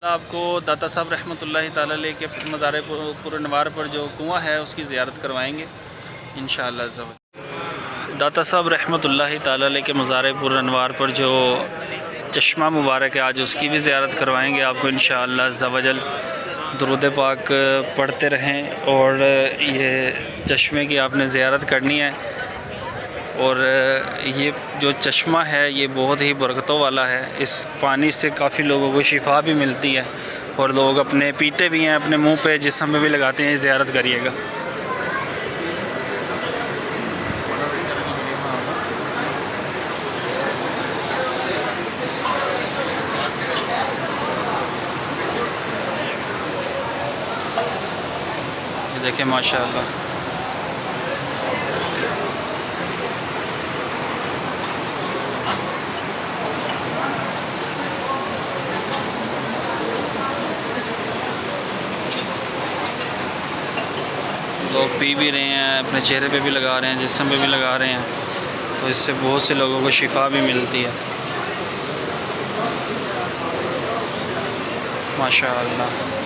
आपको दाता साहब रहमतुल्लाहि ताला अलैह के मज़ार पुरनवार पर जो कुआं है उसकी ज़ियारत करवाएंगे इंशाअल्लाह। दाता साहब रहमतुल्लाहि ताला अलैह के मज़ार पुरनवार पर जो चश्मा मुबारक है आज उसकी भी ज़ियारत करवाएंगे आपको इंशाअल्लाह ज़वजल। दुरूद पाक पढ़ते रहें और ये चश्मे की आपने ज़ियारत करनी है। और ये जो चश्मा है ये बहुत ही बरकतों वाला है। इस पानी से काफ़ी लोगों को शिफा भी मिलती है और लोग अपने पीते भी हैं, अपने मुंह पे जिस्म में भी लगाते हैं। ज़ियारत करिएगा। ये देखें माशाअल्लाह। लोग पी भी रहे हैं, अपने चेहरे पे भी लगा रहे हैं, जिस्म पे भी लगा रहे हैं, तो इससे बहुत से लोगों को शिफा भी मिलती है माशाअल्लाह।